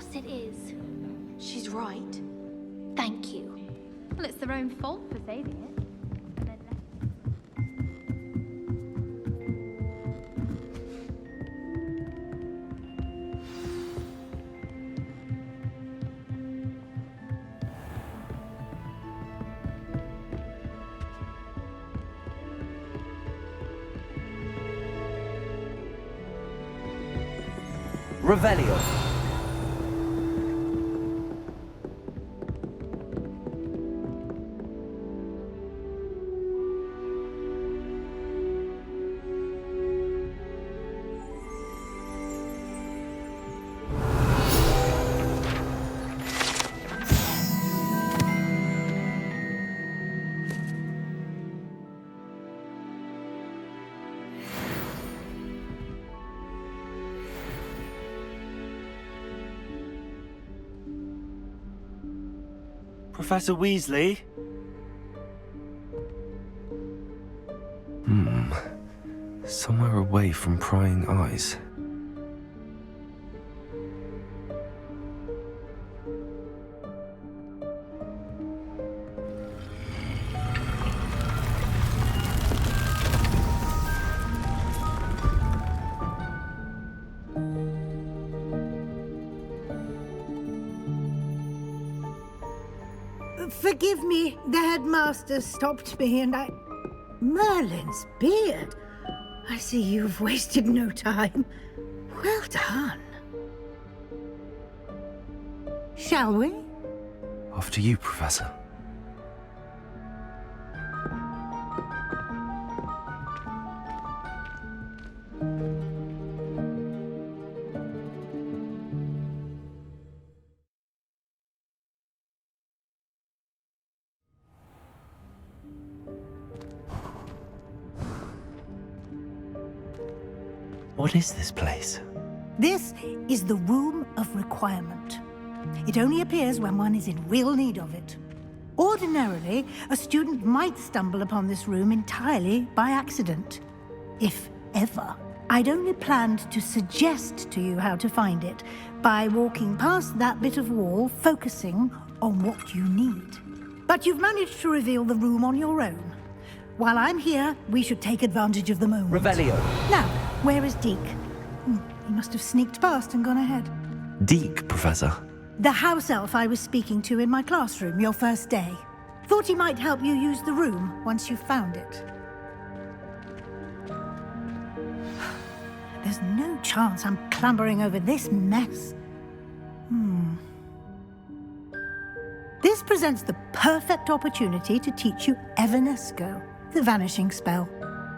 course it is. She's right. Thank you. Well, it's their own fault for saving it. And then Revelio. Professor Weasley? Somewhere away from prying eyes. Forgive me, the headmaster stopped me and I... Merlin's beard. I see you've wasted no time. Well done. Shall we? After you, Professor. What is this place? This is the Room of Requirement. It only appears when one is in real need of it. Ordinarily, a student might stumble upon this room entirely by accident. If ever. I'd only planned to suggest to you how to find it by walking past that bit of wall, focusing on what you need. But you've managed to reveal the room on your own. While I'm here, we should take advantage of the moment. Revelio. Now, where is Deke? He must have sneaked past and gone ahead. Deke, Professor. The house elf I was speaking to in my classroom your first day. Thought he might help you use the room once you found it. There's no chance I'm clambering over this mess. This presents the perfect opportunity to teach you Evanesco, the vanishing spell.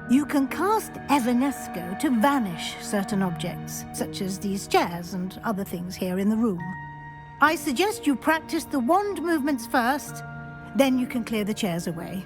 You can cast Evanesco to vanish certain objects, such as these chairs and other things here in the room. I suggest you practice the wand movements first, then you can clear the chairs away.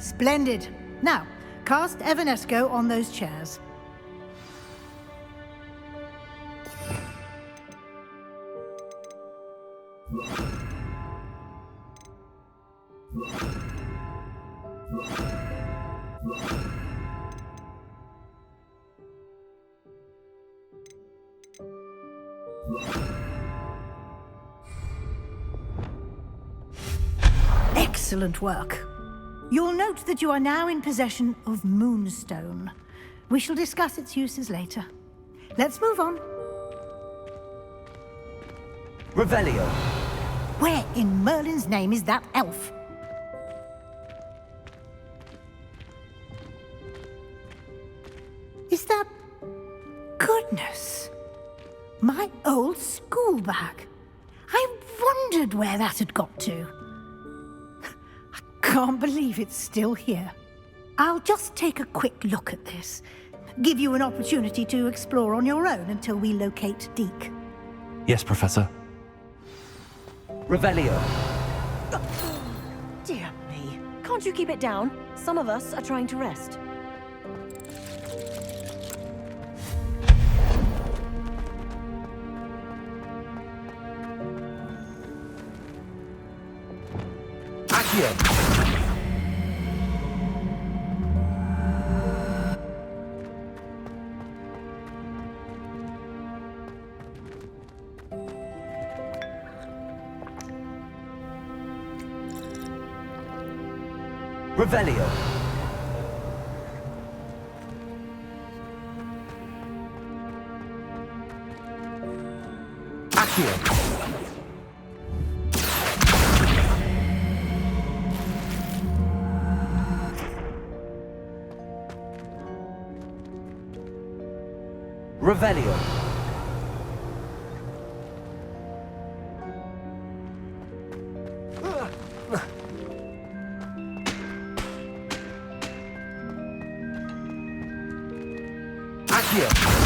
Splendid. Now, cast Evanesco on those chairs. Excellent work. You'll note that you are now in possession of Moonstone. We shall discuss its uses later. Let's move on. Revelio. Where in Merlin's name is that elf? Is that... Goodness! My old school bag. I wondered where that had got to. Can't believe it's still here. I'll just take a quick look at this. Give you an opportunity to explore on your own until we locate Deke. Yes, Professor. Revelio. Dear me. Can't you keep it down? Some of us are trying to rest. Accio. Revelio. Accio. Revelio. Accio.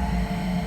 Revelio.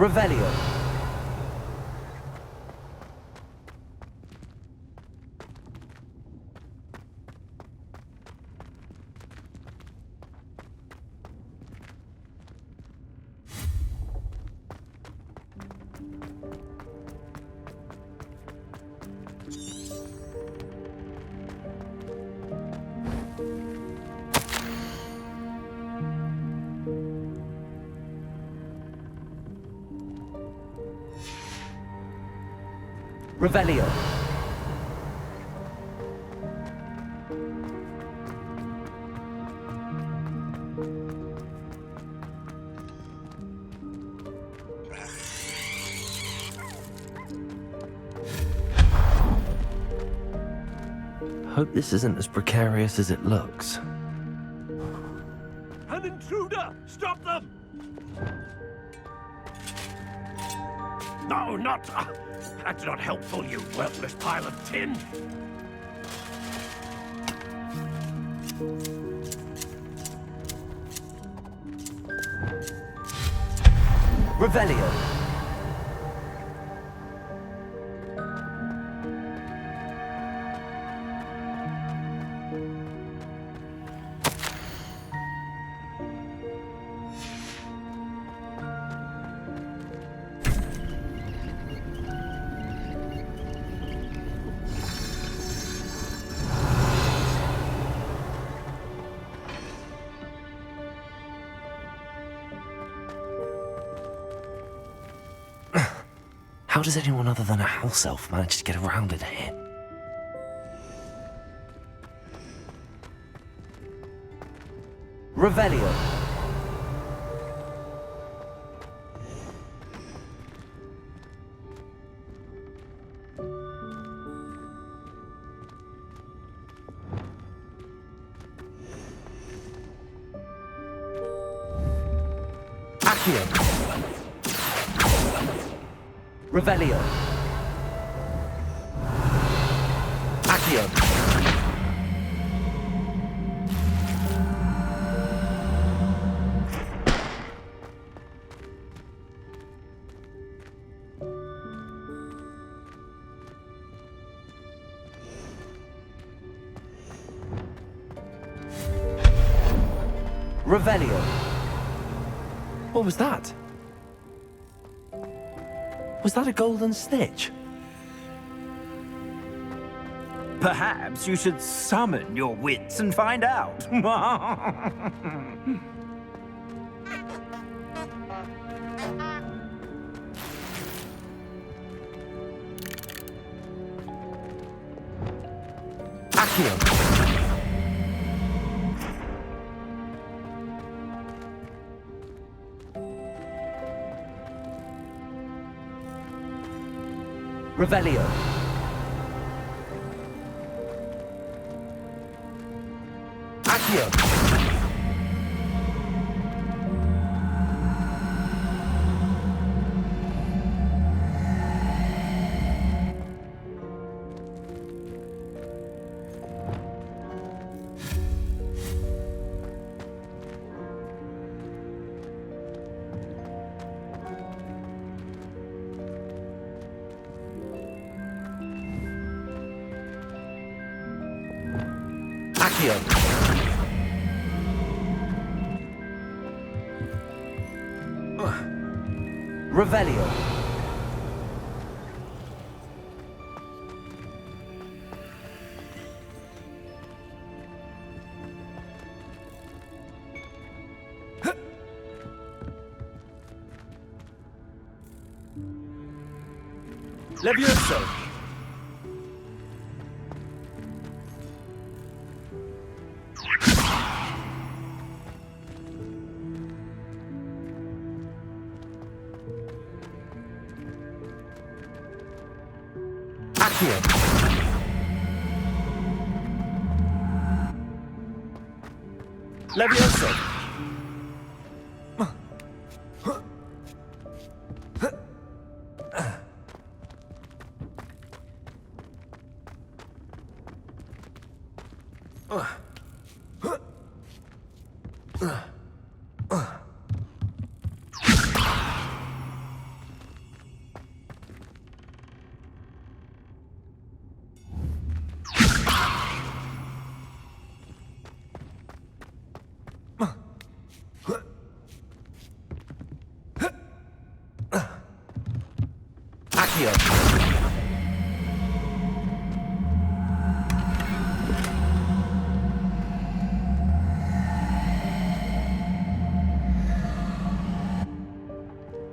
Revelio. Revelio. Hope this isn't as precarious as it looks. An intruder! Stop them! No, not... that's not helpful, you worthless pile of tin! Revelio. How does anyone other than a house elf manage to get around in here? Revelio. Accio. Revelio. Accio. Revelio. What was that? Was that a golden snitch? Perhaps you should summon your wits and find out. Accio. Revelio. Accio. Accio. Revelio. Levioso. Accio. Levioso. Accio.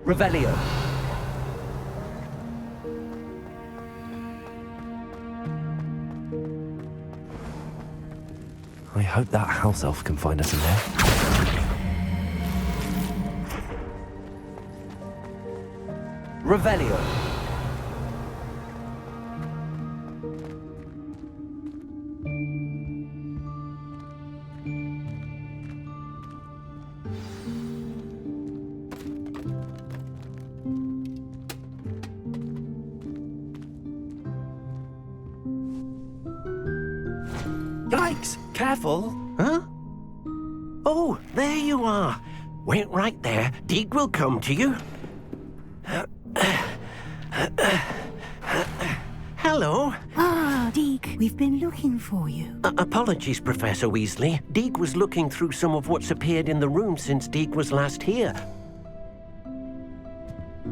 Revelio. I hope that house elf can find us in there. Revelio. Yikes! Careful! Huh? Oh, there you are. Wait right there. Deek will come to you. Hello. Ah, Deke, we've been looking for you. Apologies, Professor Weasley. Deek was looking through some of what's appeared in the room since Deek was last here.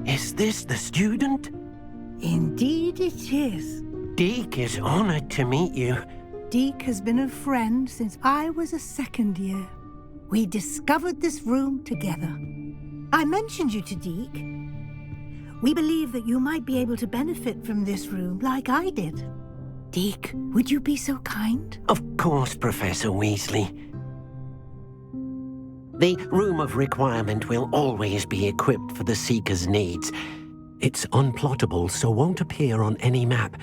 Is this the student? Indeed it is. Deek is honored to meet you. Deke has been a friend since I was a second year. We discovered this room together. I mentioned you to Deke. We believe that you might be able to benefit from this room like I did. Deke, would you be so kind? Of course, Professor Weasley. The Room of Requirement will always be equipped for the Seeker's needs. It's unplottable, so won't appear on any map.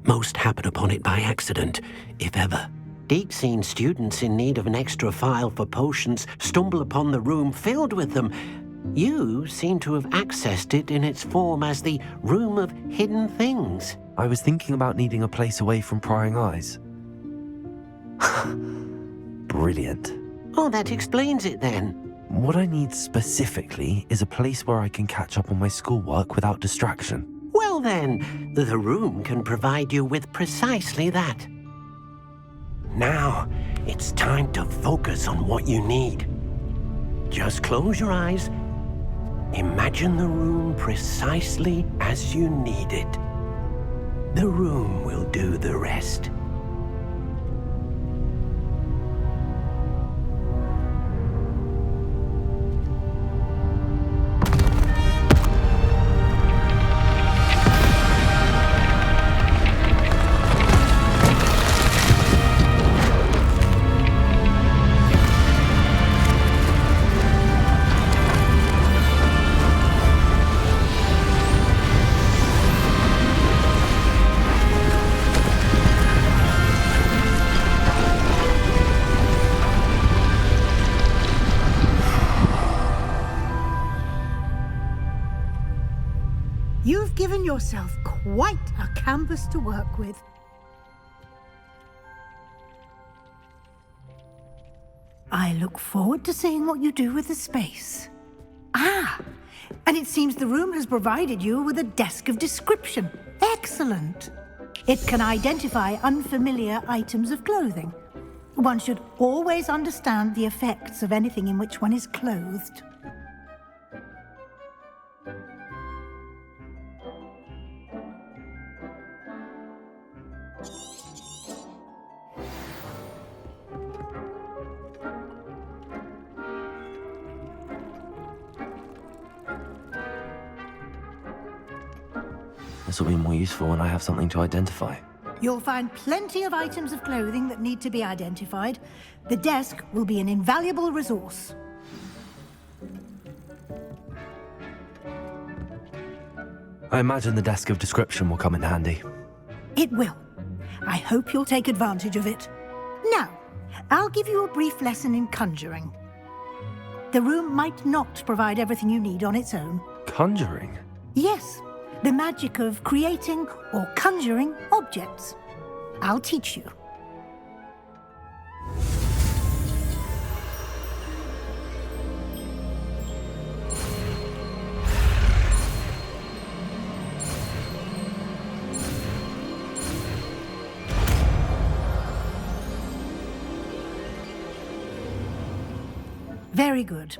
Most happen upon it by accident, if ever. Deke's seen students in need of an extra file for potions stumble upon the room filled with them. You seem to have accessed it in its form as the Room of Hidden Things. I was thinking about needing a place away from prying eyes. Brilliant. Oh, that explains it then. What I need specifically is a place where I can catch up on my schoolwork without distraction. Well then, the room can provide you with precisely that. Now, it's time to focus on what you need. Just close your eyes. Imagine the room precisely as you need it. The room will do the rest. You've given yourself quite a canvas to work with. I look forward to seeing what you do with the space. Ah, and it seems the room has provided you with a desk of description. Excellent. It can identify unfamiliar items of clothing. One should always understand the effects of anything in which one is clothed. This will be more useful when I have something to identify. You'll find plenty of items of clothing that need to be identified. The desk will be an invaluable resource. I imagine the desk of description will come in handy. It will. I hope you'll take advantage of it. Now, I'll give you a brief lesson in conjuring. The room might not provide everything you need on its own. Conjuring? Yes, the magic of creating or conjuring objects. I'll teach you. Very good.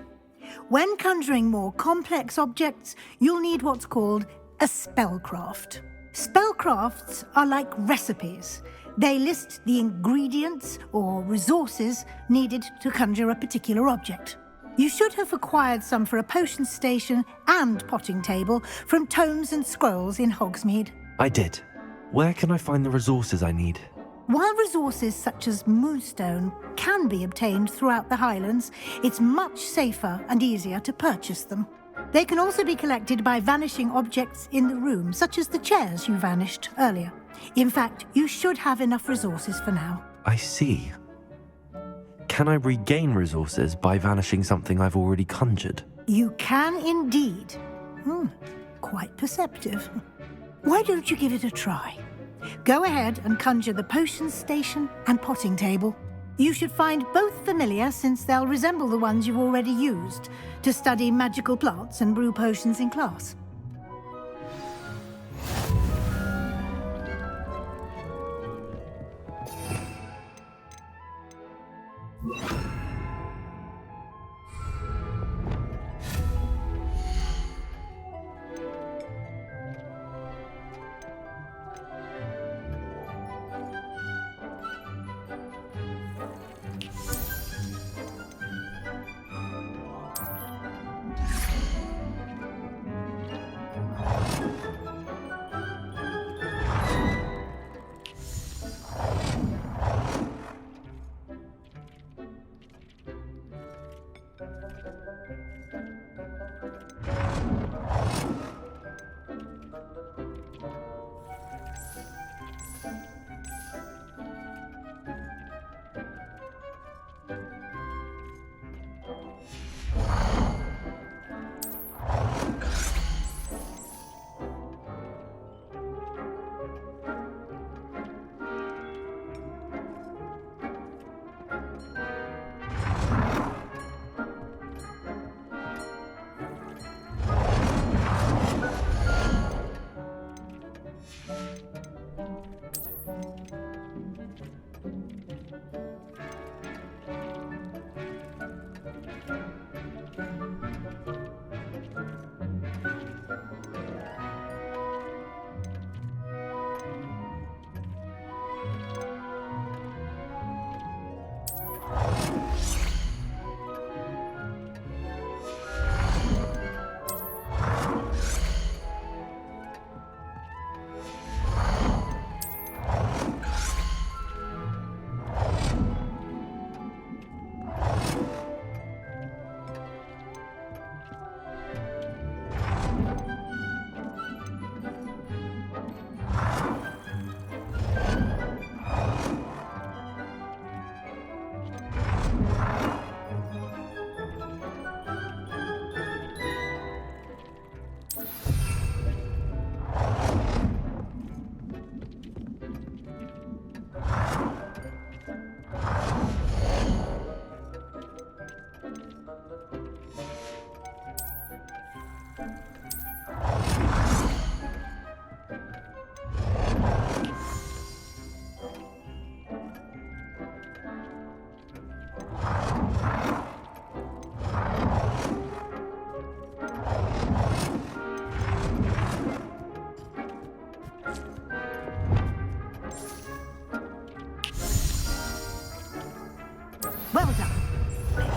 When conjuring more complex objects, you'll need what's called a spellcraft. Spellcrafts are like recipes. They list the ingredients or resources needed to conjure a particular object. You should have acquired some for a potion station and potting table from tomes and scrolls in Hogsmeade. I did. Where can I find the resources I need? While resources such as moonstone can be obtained throughout the Highlands, it's much safer and easier to purchase them. They can also be collected by vanishing objects in the room, such as the chairs you vanished earlier. In fact, you should have enough resources for now. I see. Can I regain resources by vanishing something I've already conjured? You can indeed. Quite perceptive. Why don't you give it a try? Go ahead and conjure the potion station and potting table. You should find both familiar, since they'll resemble the ones you've already used to study magical plants and brew potions in class.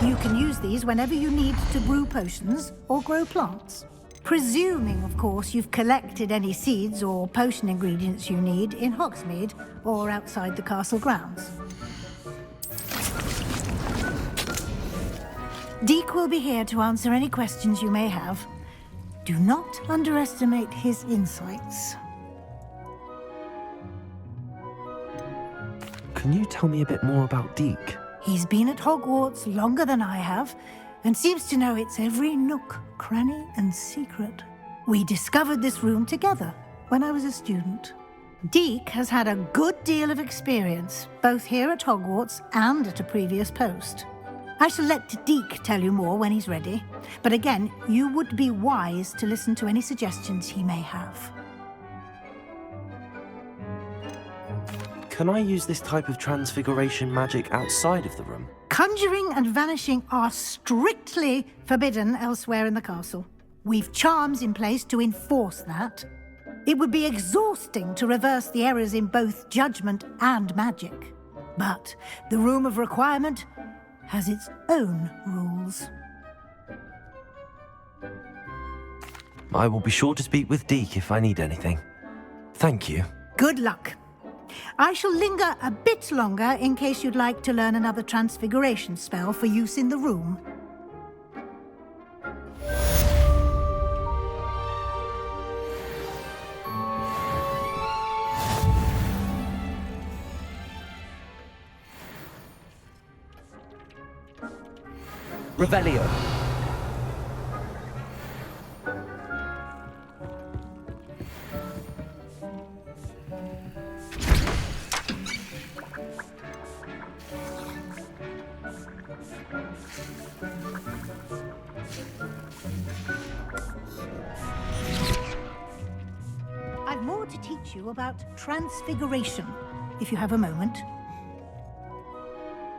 You can use these whenever you need to brew potions or grow plants. Presuming, of course, you've collected any seeds or potion ingredients you need in Hogsmeade or outside the castle grounds. Deke will be here to answer any questions you may have. Do not underestimate his insights. Can you tell me a bit more about Deke? He's been at Hogwarts longer than I have, and seems to know its every nook, cranny, and secret. We discovered this room together when I was a student. Deke has had a good deal of experience, both here at Hogwarts and at a previous post. I shall let Deke tell you more when he's ready, but again, you would be wise to listen to any suggestions he may have. Can I use this type of transfiguration magic outside of the room? Conjuring and vanishing are strictly forbidden elsewhere in the castle. We've charms in place to enforce that. It would be exhausting to reverse the errors in both judgment and magic. But the Room of Requirement has its own rules. I will be sure to speak with Deke if I need anything. Thank you. Good luck. I shall linger a bit longer in case you'd like to learn another transfiguration spell for use in the room. Revelio. I've more to teach you about transfiguration, if you have a moment.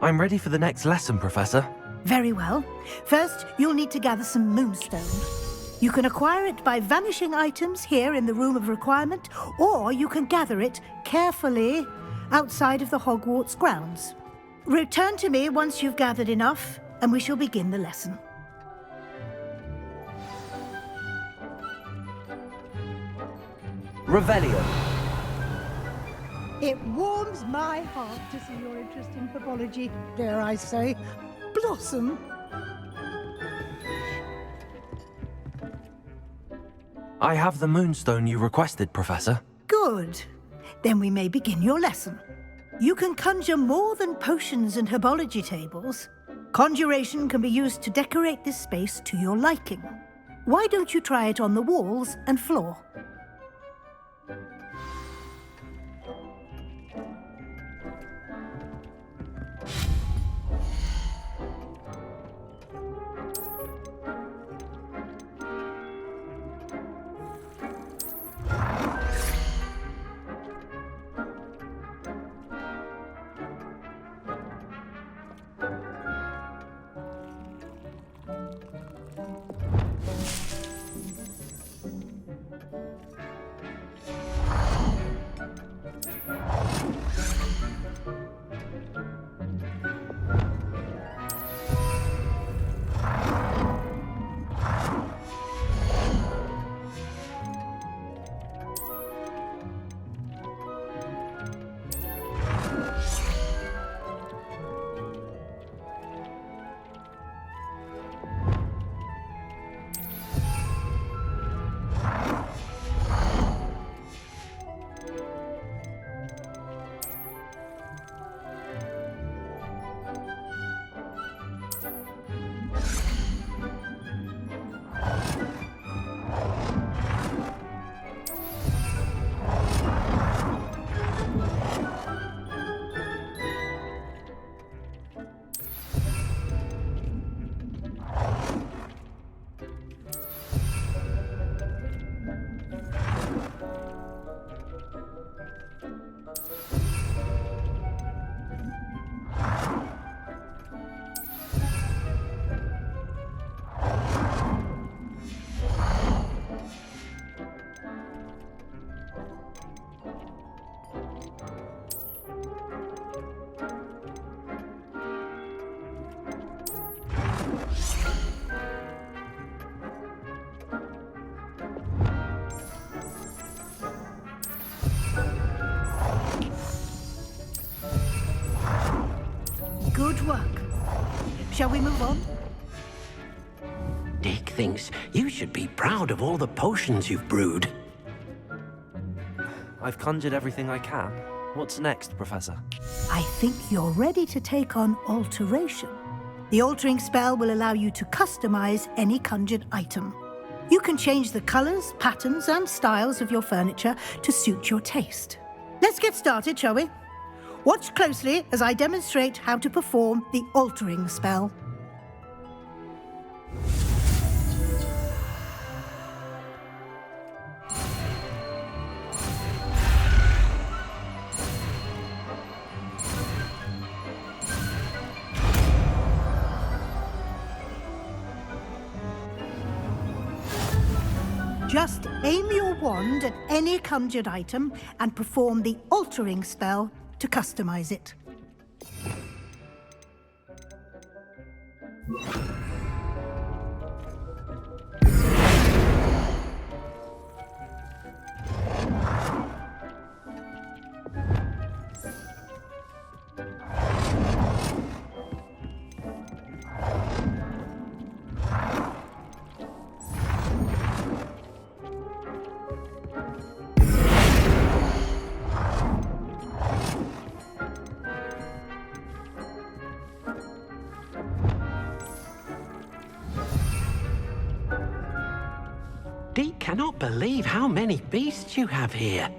I'm ready for the next lesson, Professor. Very well. First, you'll need to gather some moonstone. You can acquire it by vanishing items here in the Room of Requirement, or you can gather it carefully outside of the Hogwarts grounds. Return to me once you've gathered enough, and we shall begin the lesson. Revelio. It warms my heart to see your interest in pathology, dare I say, blossom. I have the moonstone you requested, Professor. Good. Then we may begin your lesson. You can conjure more than potions and herbology tables. Conjuration can be used to decorate this space to your liking. Why don't you try it on the walls and floor? Shall we move on? Dick thinks you should be proud of all the potions you've brewed. I've conjured everything I can. What's next, Professor? I think you're ready to take on alteration. The altering spell will allow you to customize any conjured item. You can change the colors, patterns, and styles of your furniture to suit your taste. Let's get started, shall we? Watch closely as I demonstrate how to perform the altering spell. Just aim your wand at any conjured item and perform the altering spell to customize it. Deke cannot believe how many beasts you have here.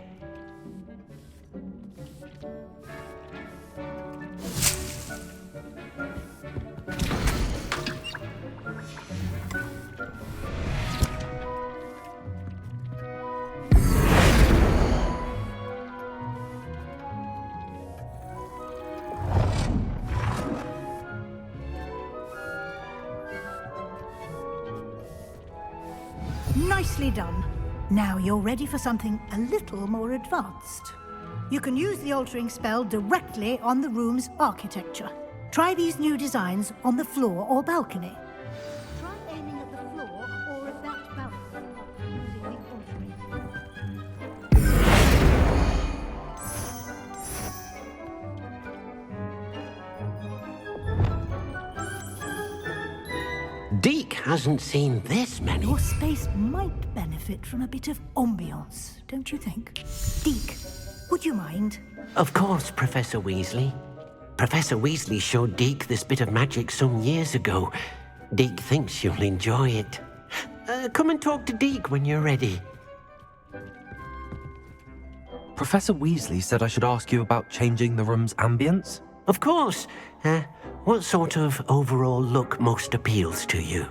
Nicely done. Now you're ready for something a little more advanced. You can use the altering spell directly on the room's architecture. Try these new designs on the floor or balcony. Try aiming at the floor or at that balcony using the altering Deke hasn't seen this many. Your space might benefit from a bit of ambiance, don't you think? Deke, would you mind? Of course, Professor Weasley. Professor Weasley showed Deke this bit of magic some years ago. Deke thinks you'll enjoy it. Come and talk to Deke when you're ready. Professor Weasley said I should ask you about changing the room's ambience? Of course. What sort of overall look most appeals to you?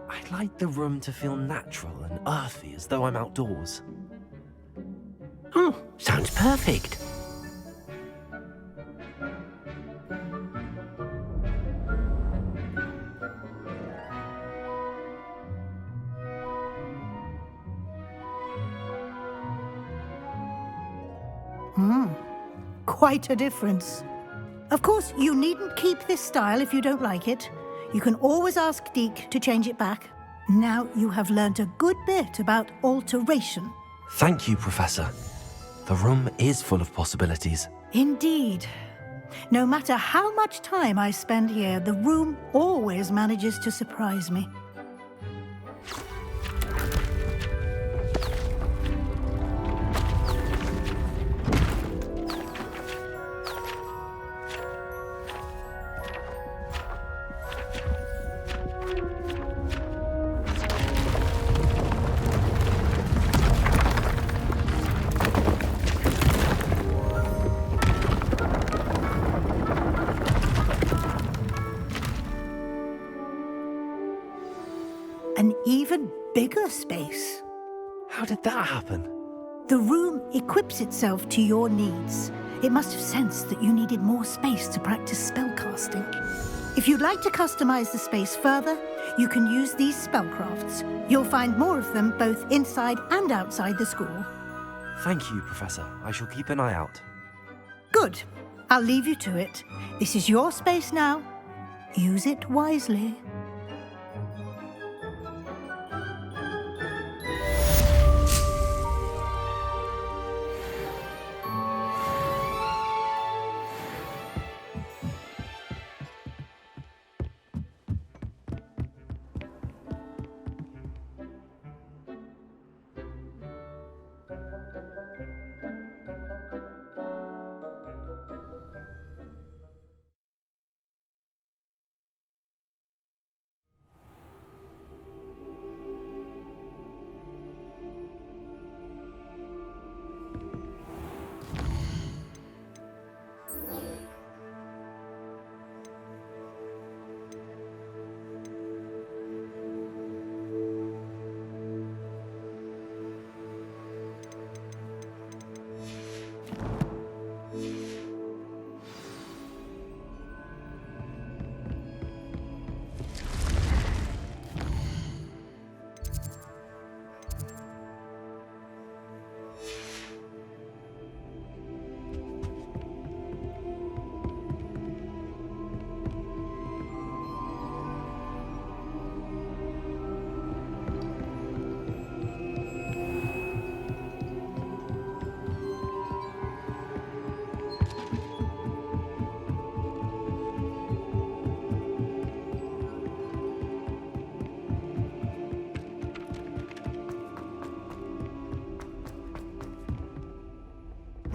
I'd like the room to feel natural and earthy, as though I'm outdoors. Oh, sounds perfect. Quite a difference. Of course, you needn't keep this style if you don't like it. You can always ask Deke to change it back. Now you have learnt a good bit about alteration. Thank you, Professor. The room is full of possibilities. Indeed. No matter how much time I spend here, the room always manages to surprise me. An even bigger space. How did that happen? The room equips itself to your needs. It must have sensed that you needed more space to practice spellcasting. If you'd like to customize the space further, you can use these spellcrafts. You'll find more of them both inside and outside the school. Thank you, Professor. I shall keep an eye out. Good. I'll leave you to it. This is your space now. Use it wisely.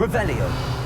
Revelio.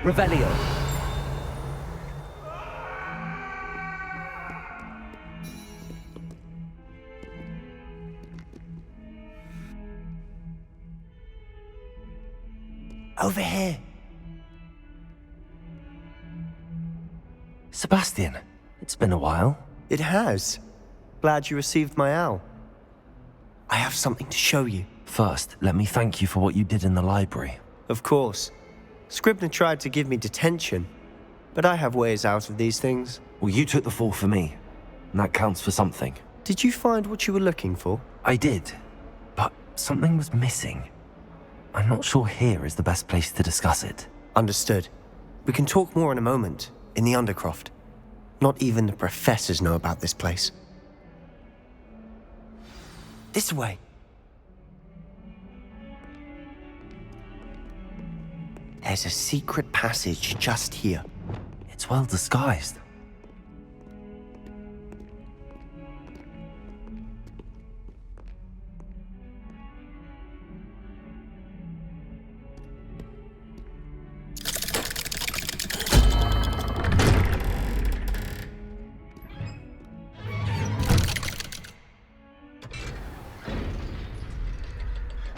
Revelio. Over here. Sebastian, it's been a while. It has. Glad you received my owl. I have something to show you. First, let me thank you for what you did in the library. Of course. Scribner tried to give me detention, but I have ways out of these things. Well, you took the fall for me, and that counts for something. Did you find what you were looking for? I did, but something was missing. I'm not sure here is the best place to discuss it. Understood. We can talk more in a moment, in the Undercroft. Not even the professors know about this place. This way. There's a secret passage just here. It's well disguised.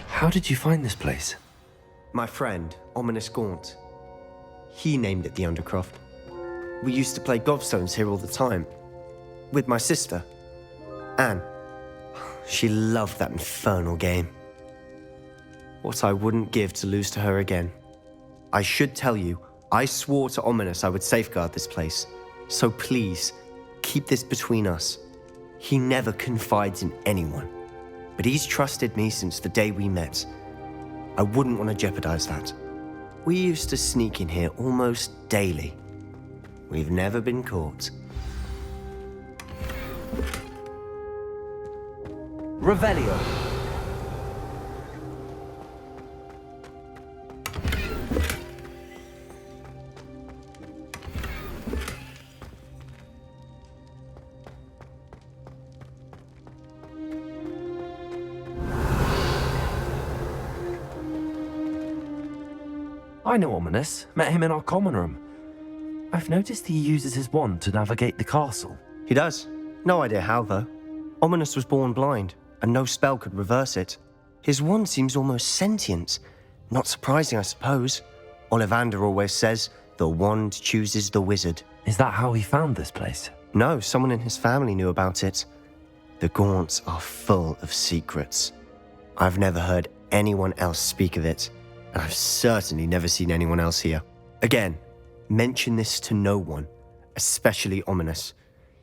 How did you find this place? My friend, Ominous Gaunt. He named it the Undercroft. We used to play gobstones here all the time. With my sister, Anne. She loved that infernal game. What I wouldn't give to lose to her again. I should tell you, I swore to Ominous I would safeguard this place. So please, keep this between us. He never confides in anyone. But he's trusted me since the day we met. I wouldn't want to jeopardize that. We used to sneak in here almost daily. We've never been caught. Revelio. I know Ominous. Met him in our common room. I've noticed he uses his wand to navigate the castle. He does. No idea how, though. Ominous was born blind, and no spell could reverse it. His wand seems almost sentient. Not surprising, I suppose. Ollivander always says, the wand chooses the wizard. Is that how he found this place? No, someone in his family knew about it. The Gaunts are full of secrets. I've never heard anyone else speak of it, and I've certainly never seen anyone else here. Again, mention this to no one, especially Ominous.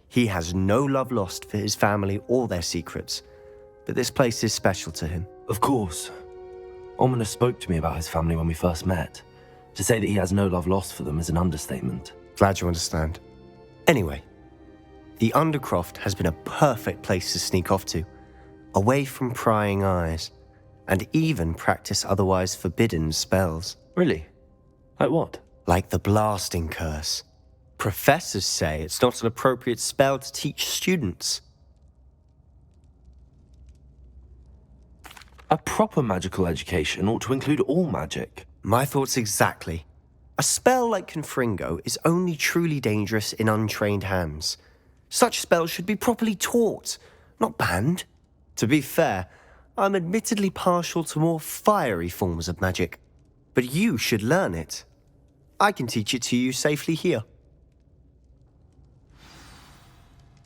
He has no love lost for his family or their secrets, but this place is special to him. Of course. Ominous spoke to me about his family when we first met. To say that he has no love lost for them is an understatement. Glad you understand. Anyway, the Undercroft has been a perfect place to sneak off to, away from prying eyes, and even practice otherwise forbidden spells. Really? Like what? Like the blasting curse. Professors say it's not an appropriate spell to teach students. A proper magical education ought to include all magic. My thoughts exactly. A spell like Confringo is only truly dangerous in untrained hands. Such spells should be properly taught, not banned. To be fair, I'm admittedly partial to more fiery forms of magic, but you should learn it. I can teach it to you safely here.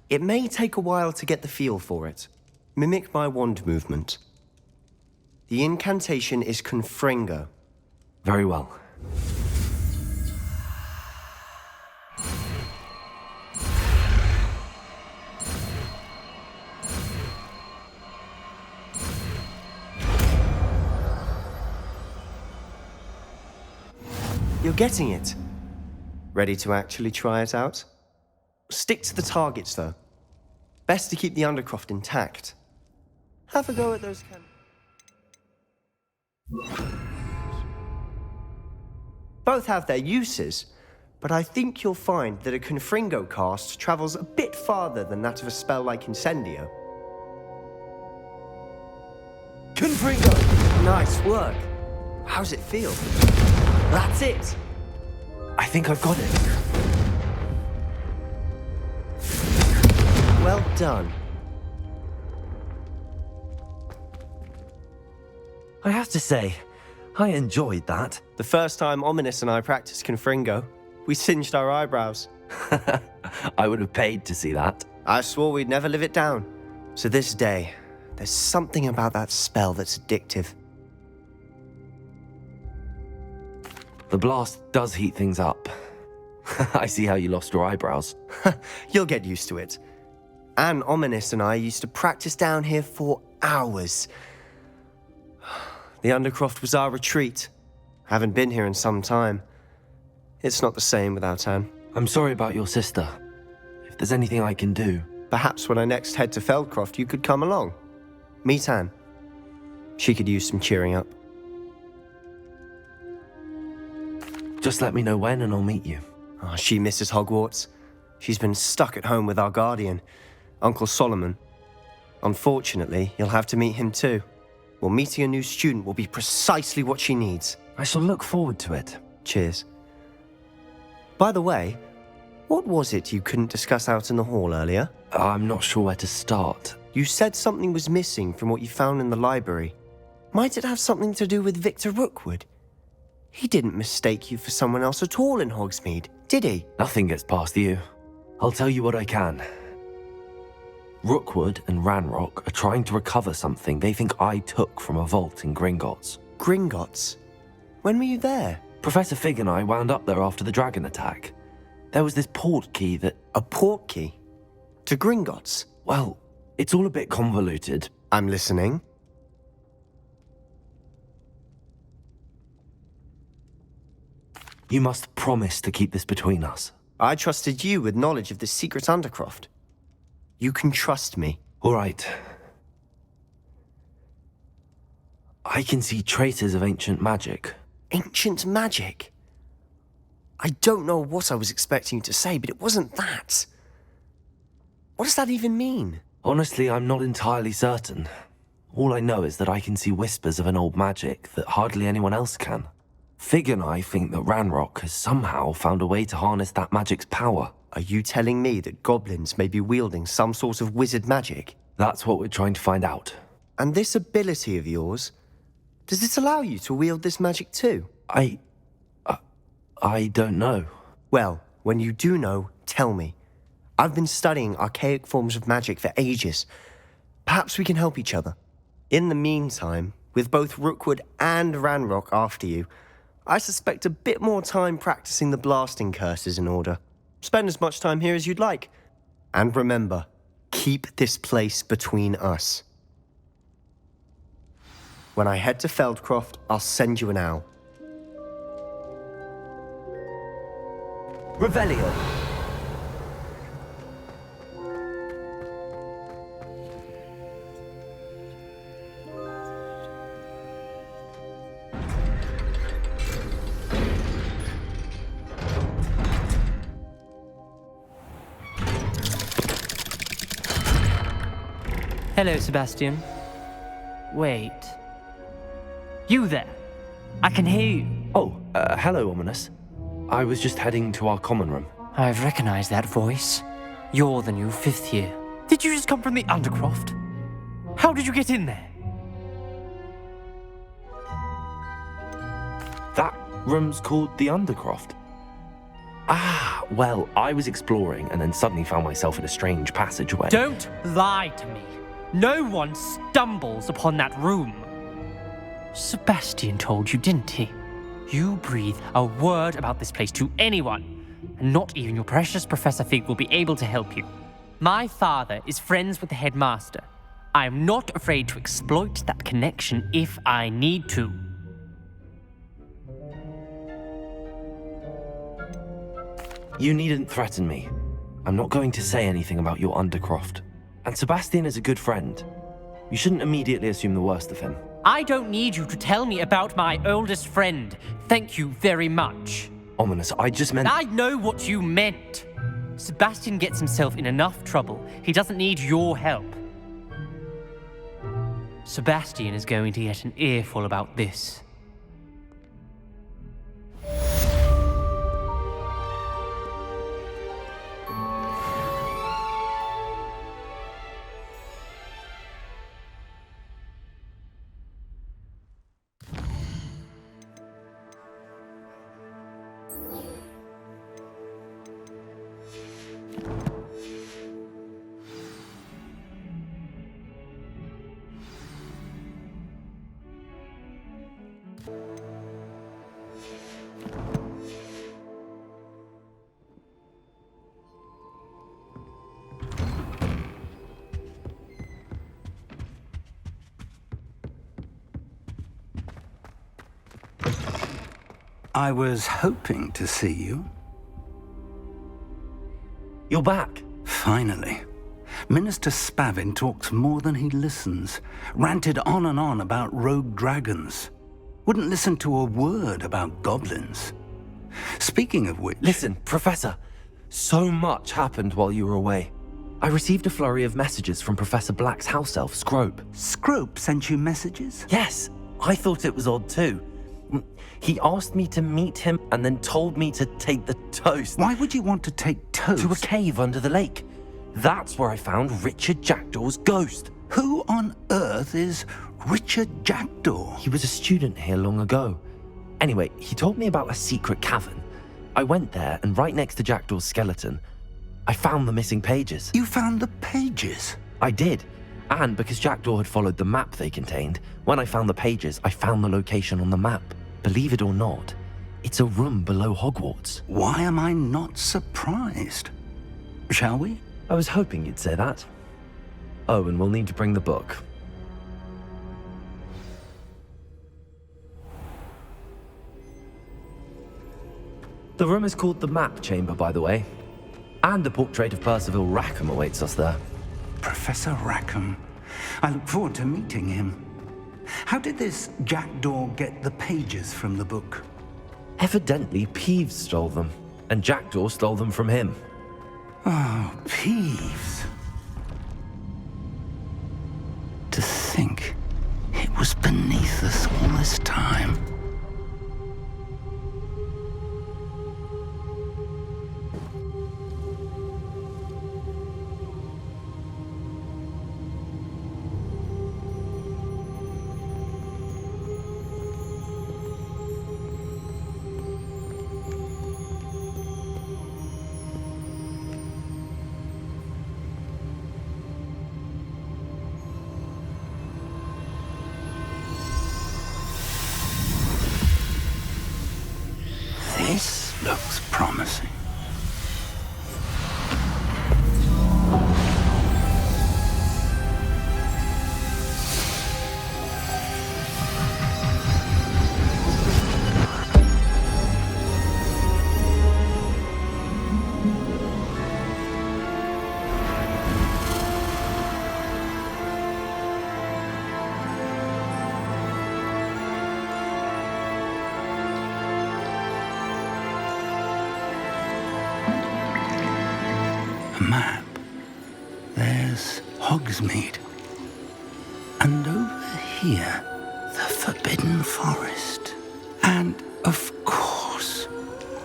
It may take a while to get the feel for it. Mimic my wand movement. The incantation is Confringo. Very well. You're getting it. Ready to actually try it out? Stick to the targets, though. Best to keep the Undercroft intact. Have a go at those Both have their uses, but I think you'll find that a Confringo cast travels a bit farther than that of a spell like Incendio. Confringo! Nice work. How's it feel? That's it! I think I've got it. Well done. I have to say, I enjoyed that. The first time Ominous and I practiced Confringo, we singed our eyebrows. I would have paid to see that. I swore we'd never live it down. So this day, there's something about that spell that's addictive. The blast does heat things up. I see how you lost your eyebrows. You'll get used to it. Anne, Ominous and I used to practice down here for hours. The Undercroft was our retreat. Haven't been here in some time. It's not the same without Anne. I'm sorry about your sister. If there's anything I can do... Perhaps when I next head to Feldcroft, you could come along. Meet Anne. She could use some cheering up. Just let me know when and I'll meet you. Oh, she misses Hogwarts. She's been stuck at home with our guardian, Uncle Solomon. Unfortunately, you'll have to meet him too. Well, meeting a new student will be precisely what she needs. I shall look forward to it. Cheers. By the way, what was it you couldn't discuss out in the hall earlier? I'm not sure where to start. You said something was missing from what you found in the library. Might it have something to do with Victor Rookwood? He didn't mistake you for someone else at all in Hogsmeade, did he? Nothing gets past you. I'll tell you what I can. Rookwood and Ranrock are trying to recover something they think I took from a vault in Gringotts. Gringotts? When were you there? Professor Fig and I wound up there after the dragon attack. There was this port key that... A port key? To Gringotts? Well, it's all a bit convoluted. I'm listening. You must promise to keep this between us. I trusted you with knowledge of the secret Undercroft. You can trust me. All right. I can see traces of ancient magic. Ancient magic? I don't know what I was expecting you to say, but it wasn't that. What does that even mean? Honestly, I'm not entirely certain. All I know is that I can see whispers of an old magic that hardly anyone else can. Fig and I think that Ranrock has somehow found a way to harness that magic's power. Are you telling me that goblins may be wielding some sort of wizard magic? That's what we're trying to find out. And this ability of yours, does it allow you to wield this magic too? I don't know. Well, when you do know, tell me. I've been studying archaic forms of magic for ages. Perhaps we can help each other. In the meantime, with both Rookwood and Ranrock after you, I suspect a bit more time practicing the blasting curses in order. Spend as much time here as you'd like. And remember, keep this place between us. When I head to Feldcroft, I'll send you an owl. Revelio. Hello, Sebastian. Wait. You there? I can hear you. Oh, hello, Ominous. I was just heading to our common room. I've recognized that voice. You're the new fifth year. Did you just come from the Undercroft? How did you get in there? That room's called the Undercroft. Ah, well, I was exploring and then suddenly found myself in a strange passageway. Don't lie to me. No one stumbles upon that room. Sebastian told you, didn't he? You breathe a word about this place to anyone, and not even your precious Professor Fig will be able to help you. My father is friends with the headmaster. I am not afraid to exploit that connection if I need to. You needn't threaten me. I'm not going to say anything about your Undercroft. And Sebastian is a good friend. You shouldn't immediately assume the worst of him. I don't need you to tell me about my oldest friend. Thank you very much. Ominous, I just meant... I know what you meant. Sebastian gets himself in enough trouble. He doesn't need your help. Sebastian is going to get an earful about this. I was hoping to see you. You're back. Finally. Minister Spavin talks more than he listens. Ranted on and on about rogue dragons. Wouldn't listen to a word about goblins. Speaking of which... Listen, Professor. So much happened while you were away. I received a flurry of messages from Professor Black's house elf, Scrope. Scrope sent you messages? Yes. I thought it was odd too. He asked me to meet him and then told me to take the toast. Why would you want to take toast? To a cave under the lake. That's where I found Richard Jackdaw's ghost. Who on earth is Richard Jackdaw? He was a student here long ago. Anyway, he told me about a secret cavern. I went there, and right next to Jackdaw's skeleton, I found the missing pages. You found the pages? I did. And because Jackdaw had followed the map they contained, when I found the pages, I found the location on the map. Believe it or not, it's a room below Hogwarts. Why am I not surprised? Shall we? I was hoping you'd say that. Oh, and we'll need to bring the book. The room is called the Map Chamber, by the way. And the portrait of Percival Rackham awaits us there. Professor Rackham. I look forward to meeting him. How did this Jackdaw get the pages from the book? Evidently, Peeves stole them, and Jackdaw stole them from him. Oh, Peeves. To think it was beneath us all this time. This looks promising. Map. There's Hogsmeade. And over here, the Forbidden Forest. And, of course,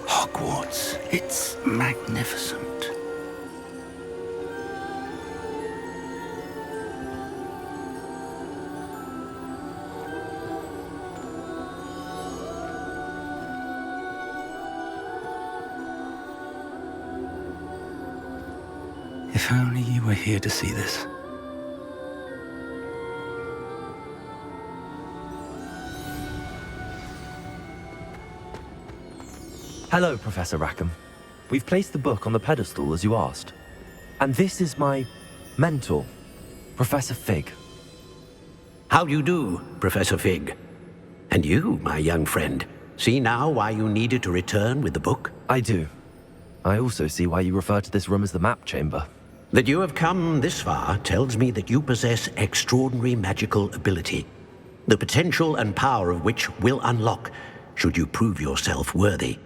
Hogwarts. It's magnificent. If only you were here to see this. Hello, Professor Rackham. We've placed the book on the pedestal as you asked. And this is my mentor, Professor Fig. How do you do, Professor Fig? And you, my young friend, see now why you needed to return with the book? I do. I also see why you refer to this room as the map chamber. That you have come this far tells me that you possess extraordinary magical ability, the potential and power of which will unlock should you prove yourself worthy.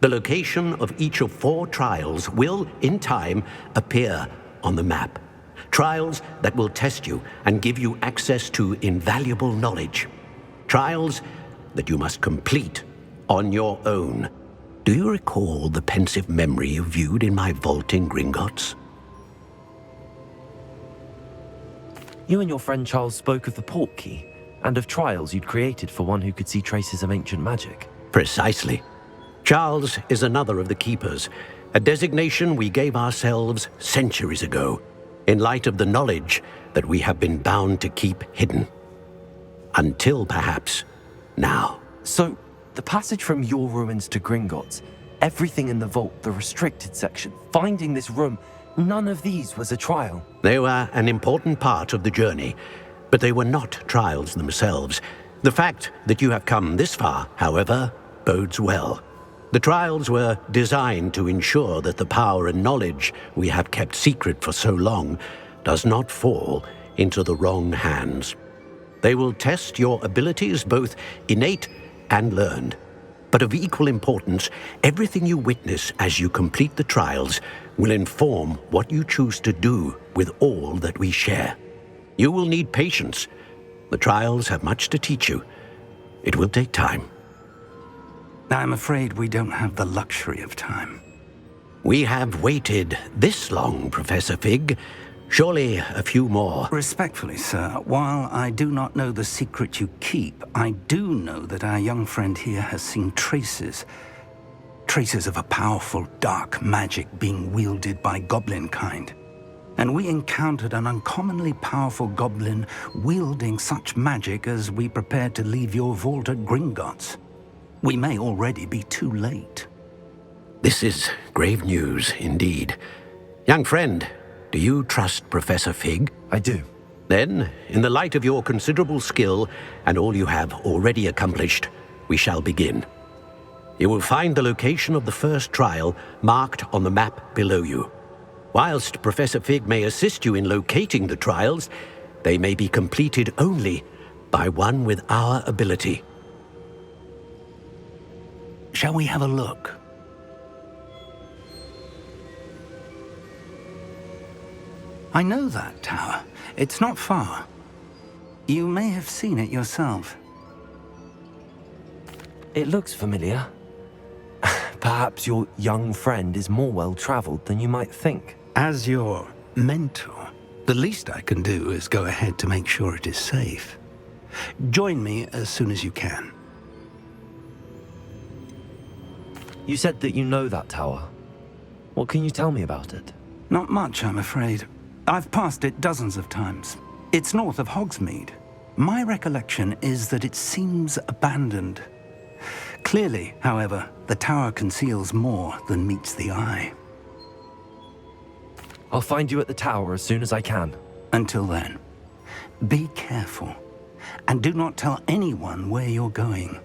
The location of each of 4 trials will, in time, appear on the map. Trials that will test you and give you access to invaluable knowledge. Trials that you must complete on your own. Do you recall the pensive memory you viewed in my vault in Gringotts? You and your friend Charles spoke of the port key, and of trials you'd created for one who could see traces of ancient magic. Precisely. Charles is another of the Keepers, a designation we gave ourselves centuries ago, in light of the knowledge that we have been bound to keep hidden. Until, perhaps, now. So, the passage from your ruins to Gringotts, everything in the vault, the restricted section, finding this room, none of these was a trial. They were an important part of the journey, but they were not trials themselves. The fact that you have come this far, however, bodes well. The trials were designed to ensure that the power and knowledge we have kept secret for so long does not fall into the wrong hands. They will test your abilities, both innate and learned. But of equal importance, everything you witness as you complete the trials will inform what you choose to do with all that we share. You will need patience. The trials have much to teach you. It will take time. I'm afraid we don't have the luxury of time. We have waited this long, Professor Fig. Surely a few more. Respectfully, sir, while I do not know the secret you keep, I do know that our young friend here has seen traces of a powerful dark magic being wielded by goblin kind. And we encountered an uncommonly powerful goblin wielding such magic as we prepared to leave your vault at Gringotts. We may already be too late. This is grave news indeed. Young friend, do you trust Professor Fig? I do. Then, in the light of your considerable skill and all you have already accomplished, we shall begin. You will find the location of the first trial marked on the map below you. Whilst Professor Fig may assist you in locating the trials, they may be completed only by one with our ability. Shall we have a look? I know that tower. It's not far. You may have seen it yourself. It looks familiar. Perhaps your young friend is more well-traveled than you might think. As your mentor, the least I can do is go ahead to make sure it is safe. Join me as soon as you can. You said that you know that tower. What can you tell me about it? Not much, I'm afraid. I've passed it dozens of times. It's north of Hogsmeade. My recollection is that it seems abandoned. Clearly, however, the tower conceals more than meets the eye. I'll find you at the tower as soon as I can. Until then, be careful, and do not tell anyone where you're going.